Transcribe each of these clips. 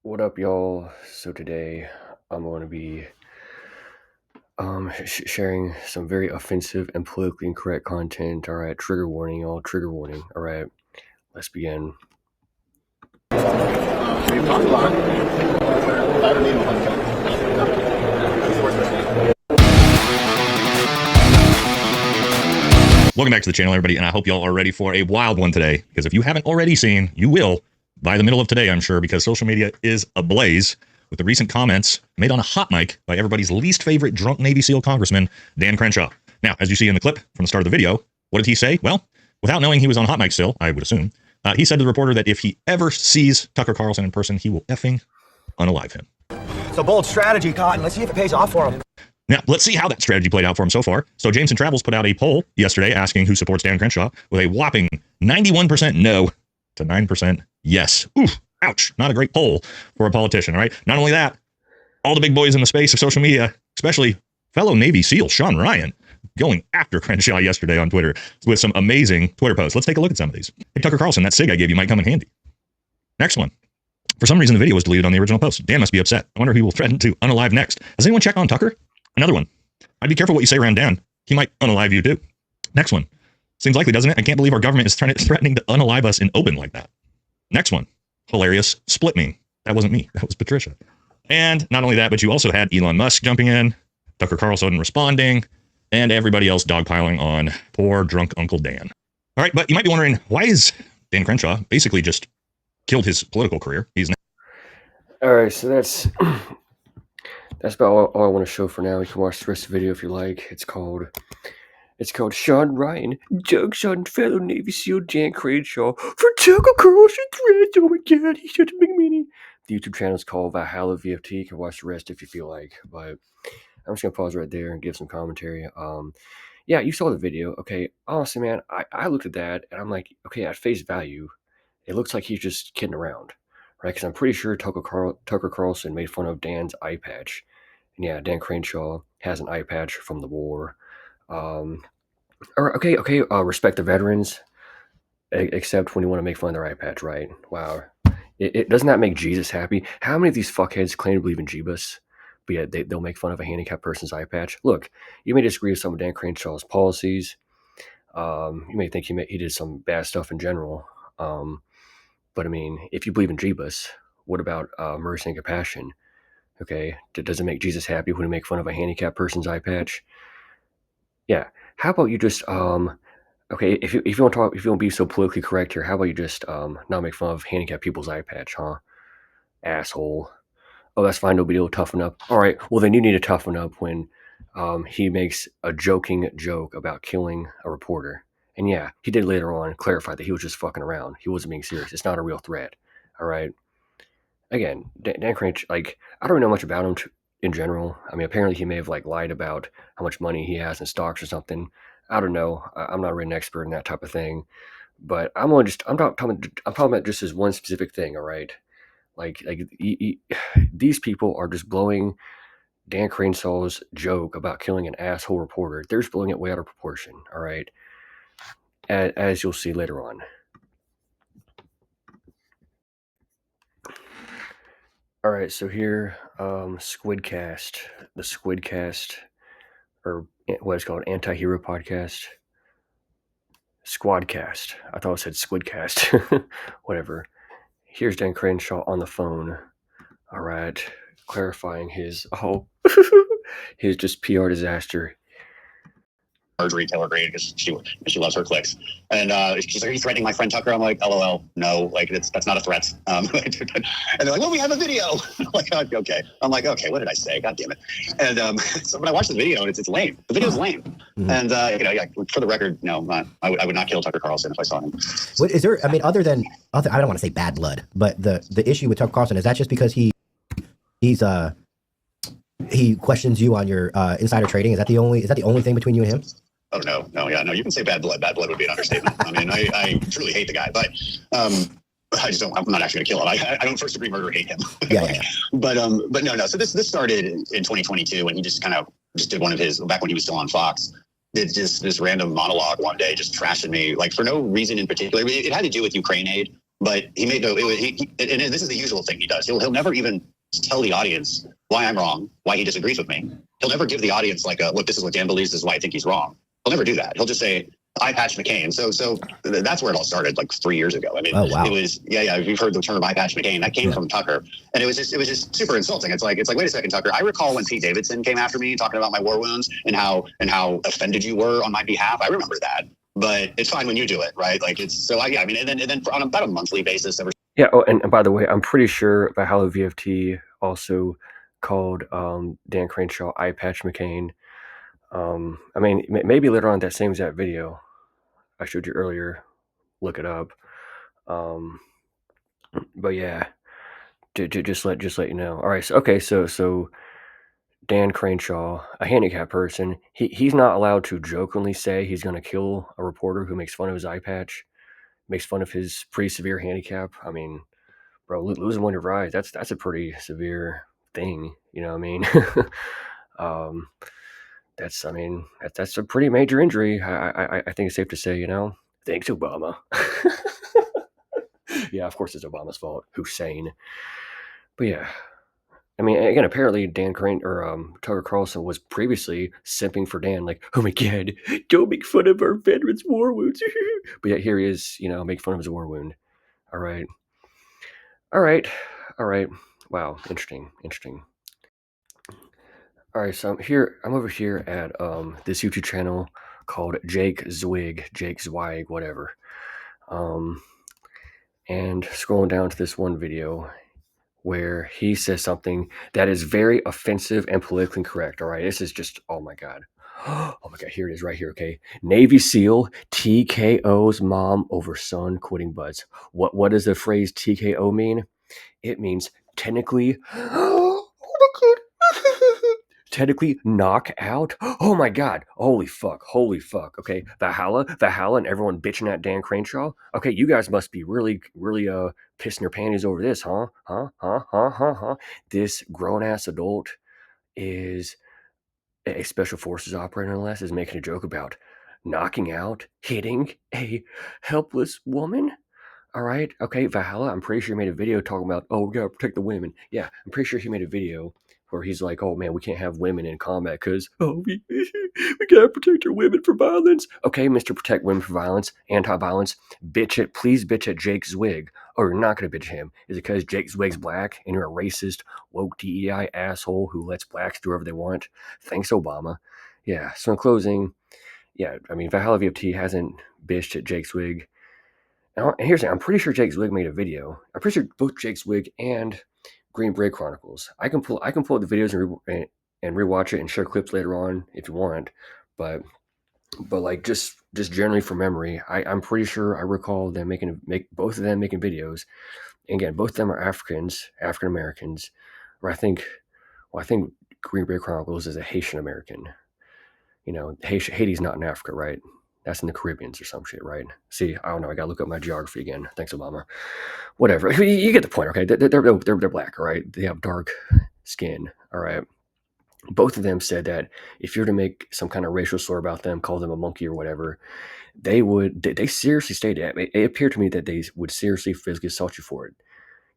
What up, y'all? So today I'm going to be sharing some very offensive and politically incorrect content. All right, trigger warning, y'all. Trigger warning. All right, let's begin. Welcome back to the channel, everybody, and I hope y'all are ready for a wild one today, because if you haven't already seen, you will by the middle of today, I'm sure, because social media is ablaze with the recent comments made on a hot mic by everybody's least favorite drunk Navy SEAL congressman, Dan Crenshaw. Now, as you see in the clip from the start of the video, what did he say? Well, without knowing he was on hot mic still, I would assume, he said to the reporter that if he ever sees Tucker Carlson in person, he will effing unalive him. It's a bold strategy, Cotton. Let's see if it pays off for him. Now, let's see how that strategy played out for him so far. So Jameson Travels put out a poll yesterday asking who supports Dan Crenshaw with a whopping 91% no to 9% yes. Ooh, ouch. Not a great poll for a politician, all right? Not only that, all the big boys in the space of social media, especially fellow Navy SEAL Sean Ryan, going after Crenshaw yesterday on Twitter with some amazing Twitter posts. Let's take a look at some of these. Hey, Tucker Carlson, that SIG I gave you might come in handy. Next one. For some reason, the video was deleted on the original post. Dan must be upset. I wonder who he will threaten to unalive next. Has anyone checked on Tucker? Another one. I'd be careful what you say around Dan. He might unalive you too. Next one. Seems likely, doesn't it? I can't believe our government is threatening to unalive us in open like that. Next one. Hilarious. Split me. That wasn't me. That was Patricia. And not only that, but you also had Elon Musk jumping in, Tucker Carlson responding, and everybody else dogpiling on poor drunk Uncle Dan. All right, but you might be wondering, why is Dan Crenshaw basically just killed his political career? He's All right, so that's about all I want to show for now. You can watch the rest of the video if you like. It's called Sean Ryan jokes on fellow Navy SEAL Dan Crenshaw for Tucker Carlson threats. Oh my god, he's such a big meanie. The YouTube channel is called Valhalla VFT. You can watch the rest if you feel like, but I'm just gonna pause right there and give some commentary. Yeah, you saw the video. Okay, honestly, man, I looked at that and I'm like, okay, at face value, it looks like he's just kidding around, right? Because I'm pretty sure Tucker Carlson made fun of Dan's eye patch. And yeah, Dan Crenshaw has an eye patch from the war. Respect the veterans, except when you want to make fun of their eye patch, right? Wow. It doesn't that make Jesus happy? How many of these fuckheads claim to believe in Jeebus, but yet they'll make fun of a handicapped person's eye patch? Look, you may disagree with some of Dan Crenshaw's policies. You may think he did some bad stuff in general. But I mean, if you believe in Jeebus, what about mercy and compassion? Okay, does it make Jesus happy when you make fun of a handicapped person's eye patch? Yeah. How about you just okay, if you want to be so politically correct here, how about you just not make fun of handicapped people's eye patch, huh? Asshole. Oh, that's fine, no big deal, toughen up. All right, well then you need to toughen up when he makes a joking joke about killing a reporter. And yeah, he did later on clarify that he was just fucking around. He wasn't being serious. It's not a real threat. All right. Again, Dan Crenshaw, like, I don't know much about him in general. I mean, apparently he may have like lied about how much money he has in stocks or something. I don't know. I'm not really an expert in that type of thing. But I'm talking about just as one specific thing. All right. Like these people are just blowing Dan Crenshaw's joke about killing an asshole reporter. They're just blowing it way out of proportion. All right. As you'll see later on. All right, so here, Squidcast, the Squidcast, or what it's called, Anti-Hero Podcast, Squadcast. I thought it said Squidcast. Whatever. Here's Dan Crenshaw on the phone. All right, clarifying his his just PR disaster. Retailer grade because she loves her clicks, and she's like, "Are you threatening my friend Tucker?" I'm like, "LOL, no, like that's not a threat." And they're like, "Well, we have a video." I'm like, "Okay." I'm like, "Okay, what did I say? God damn it!" And so when I watched the video, it's lame. The video's lame, and for the record, no, I would not kill Tucker Carlson if I saw him. What is there? I mean, other than I don't want to say bad blood, but the issue with Tucker Carlson, is that just because he questions you on your insider trading? Is that the only thing between you and him? Oh, no, you can say bad blood. Bad blood would be an understatement. I mean, I truly hate the guy, but I'm not actually gonna kill him. I don't first degree murder hate him. Yeah. But no. So this started in 2022 when he just did one of his, back when he was still on Fox, did just this random monologue one day, just trashing me, like for no reason in particular. It had to do with Ukraine aid, But he made no. And this is the usual thing he does. He'll never even tell the audience why I'm wrong, why he disagrees with me. He'll never give the audience like, look, this is what Dan believes. This is why I think he's wrong. He'll never do that. He'll just say, I patch McCain. So that's where it all started, like 3 years ago. I mean, Oh, wow. it was You've heard the term I patch McCain. That came from Tucker, and it was just super insulting. It's like wait a second, Tucker. I recall when Pete Davidson came after me talking about my war wounds and how offended you were on my behalf. I remember that, but it's fine when you do it, right? Like it's so I mean, and then on about a monthly basis. Yeah. Oh, and by the way, I'm pretty sure Valhalla VFT also called Dan Crenshaw eye patch McCain. I mean, maybe later on that same exact video I showed you earlier. Look it up. But yeah, just let you know. All right. So Dan Crenshaw, a handicapped person, he's not allowed to jokingly say he's going to kill a reporter who makes fun of his eye patch, makes fun of his pretty severe handicap. I mean, bro, losing one of your eyes, that's a pretty severe thing. You know what I mean? That's a pretty major injury. I think it's safe to say, thanks Obama. Yeah, of course it's Obama's fault. Hussein. But yeah, I mean, again, apparently Dan Crane or Tucker Carlson was previously simping for Dan, like, oh my God, don't make fun of our veterans' war wounds. But yet here he is, make fun of his war wound. All right. Wow, interesting. All right, so I'm over here at this YouTube channel called Jake Zweig, whatever. And scrolling down to this one video where he says something that is very offensive and politically incorrect. All right, this is just, oh my God. Oh my God, here it is right here, okay? Navy SEAL TKO's mom over son quitting buds. What does the phrase TKO mean? It means technically, oh my God. Technically knock out. Oh my God. Holy fuck. Okay. Valhalla and everyone bitching at Dan Crenshaw. Okay, you guys must be really pissing your panties over this, huh? This grown ass adult is a special forces operator, unless is making a joke about knocking out, hitting a helpless woman. All right. Okay, Valhalla, I'm pretty sure he made a video talking about, oh, we gotta protect the women. Yeah, I'm pretty sure he made a video where he's like, oh man, we can't have women in combat because, oh, we gotta protect our women from violence. Okay, Mr. Protect Women from Violence, anti-violence, please bitch at Jake Zweig. Or you're not gonna bitch at him. Is it because Jake Zweig's black and you're a racist, woke DEI asshole who lets blacks do whatever they want? Thanks, Obama. Yeah, so in closing, yeah, I mean, Valhalla VFT hasn't bitched at Jake Zweig. And here's the thing, I'm pretty sure Jake Zwig made a video. I'm pretty sure both Jake Zwig and Green Beret Chronicles. I can pull up the videos and rewatch it and share clips later on if you want. But like just generally from memory, I'm pretty sure I recall them both of them making videos. And again, both of them are African Americans. Or I think Green Beret Chronicles is a Haitian American. Haiti's not in Africa, right? That's in the Caribbeans or some shit, right? See, I don't know. I gotta look up my geography again. Thanks, Obama. Whatever. You get the point, okay? They're black, all right? They have dark skin, all right? Both of them said that if you're to make some kind of racial slur about them, call them a monkey or whatever, they seriously stated it. It appeared to me that they would seriously physically assault you for it.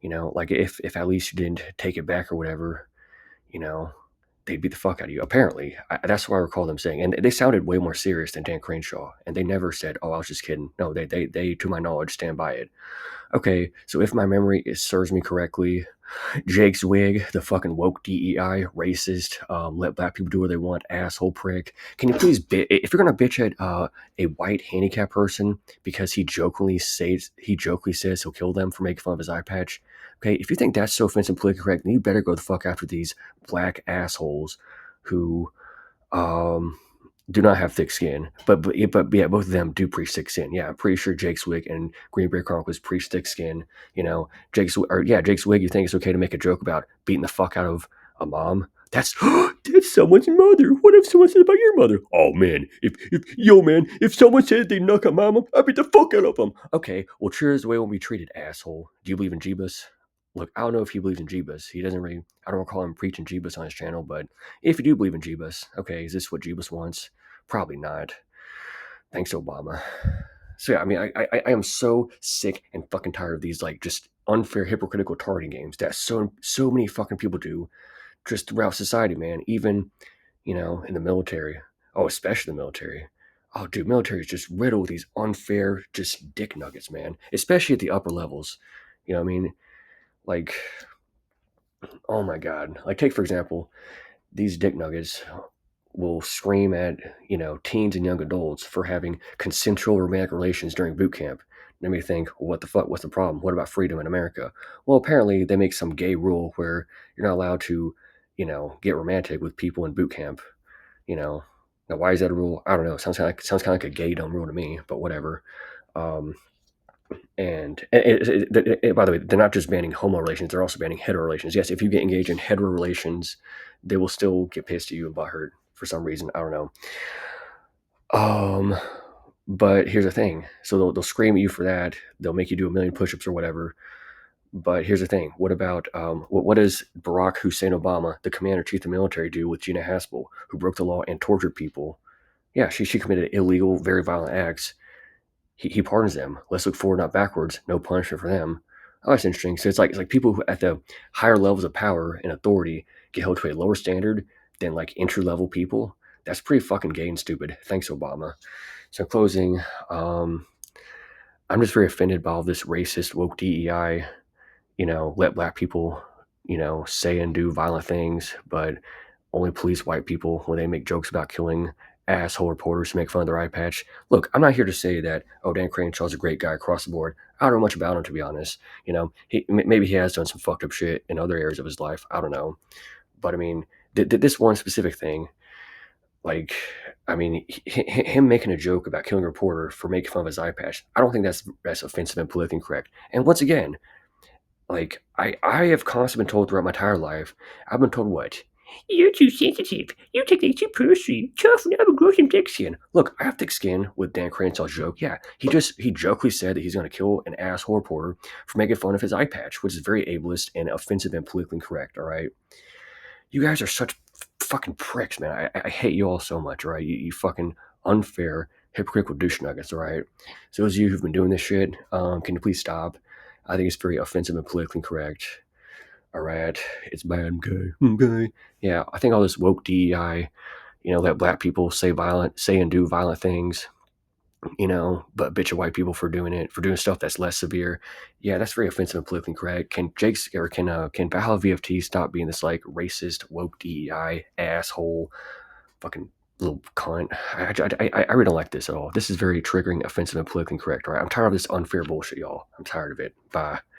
Like if at least you didn't take it back or whatever, they'd beat the fuck out of you. Apparently, that's what I recall them saying, and they sounded way more serious than Dan Crenshaw. And they never said, "Oh, I was just kidding." No, they, to my knowledge, stand by it. Okay, so if my memory serves me correctly, Jake Zwig, the fucking woke DEI racist, let black people do what they want, asshole prick. Can you please, if you're gonna bitch at a white handicapped person because he jokingly says he'll kill them for making fun of his eye patch? Okay, if you think that's so offensive and politically correct, then you better go the fuck after these black assholes who do not have thick skin. But yeah, both of them do preach thick skin. Yeah, I'm pretty sure Jake Swig and Green Bay Chronicles preach thick skin. Jake Swig, you think it's okay to make a joke about beating the fuck out of a mom? That's someone's mother. What if someone said about your mother? Oh man, if someone said they knock out mama, I beat the fuck out of them. Okay, well, cheers the way we'll be treated, asshole. Do you believe in Jeebus? Look, I don't know if he believes in Jeebus. He doesn't really, I don't recall him preaching Jeebus on his channel, but if you do believe in Jeebus, okay, is this what Jeebus wants? Probably not. Thanks, Obama. So yeah, I mean, I am so sick and fucking tired of these like just unfair, hypocritical targeting games that so many fucking people do just throughout society, man. Even in the military. Oh, especially the military. Oh, dude, military is just riddled with these unfair, just dick nuggets, man. Especially at the upper levels. You know what I mean? Like, oh my god. Like, take for example, these dick nuggets will scream at teens and young adults for having consensual romantic relations during boot camp. Let me think, what the fuck? What's the problem? What about freedom in America? Well, apparently they make some gay rule where you're not allowed to, get romantic with people in boot camp. You know, now why is that a rule? I don't know. Sounds kind of like a gay dumb rule to me, but whatever. Um, by the way, they're not just banning homo relations; they're also banning hetero relations. Yes, if you get engaged in hetero relations, they will still get pissed at you and butthurt for some reason. I don't know. But here's the thing. So they'll scream at you for that. They'll make you do a million push-ups or whatever. But here's the thing. What about what does Barack Hussein Obama, the commander-in-chief of the military, do with Gina Haspel, who broke the law and tortured people? Yeah, she committed illegal, very violent acts. He pardons them. Let's look forward, not backwards. No punishment for them. Oh, that's interesting. So it's like people who at the higher levels of power and authority get held to a lower standard than like entry level people. That's pretty fucking gay and stupid. Thanks, Obama. So in closing, I'm just very offended by all this racist woke DEI. Let black people, say and do violent things, but only police white people when they make jokes about killing asshole reporters to make fun of their eye patch. Look, I'm not here to say that, oh, Dan Cranshaw's a great guy across the board. I don't know much about him, to be honest. Maybe he has done some fucked up shit in other areas of his life. I don't know. But I mean, this one specific thing, like, I mean, him making a joke about killing a reporter for making fun of his eye patch, I don't think that's offensive and politically incorrect. And once again, like, I have constantly been told throughout my entire life, I've been told what? You're too sensitive. You take things too personally. Toughen up and grow some thick skin. Look, I have thick skin with Dan Cranshaw's joke. Yeah, he jokingly said that he's going to kill an asshole reporter for making fun of his eye patch, which is very ableist and offensive and politically incorrect, all right? You guys are such fucking pricks, man. I hate you all so much, all right? You fucking unfair, hypocritical douche nuggets, all right? So those of you who've been doing this shit, can you please stop? I think it's very offensive and politically incorrect. All right, it's bad. Okay. Yeah, I think all this woke DEI, let black people say and do violent things, but bitch at white people for doing stuff that's less severe. Yeah, that's very offensive and politically incorrect. Can Valhalla VFTs stop being this like racist woke DEI asshole fucking little cunt? I really don't like this at all. This is very triggering, offensive, and politically incorrect. All right, I'm tired of this unfair bullshit, y'all. I'm tired of it. Bye.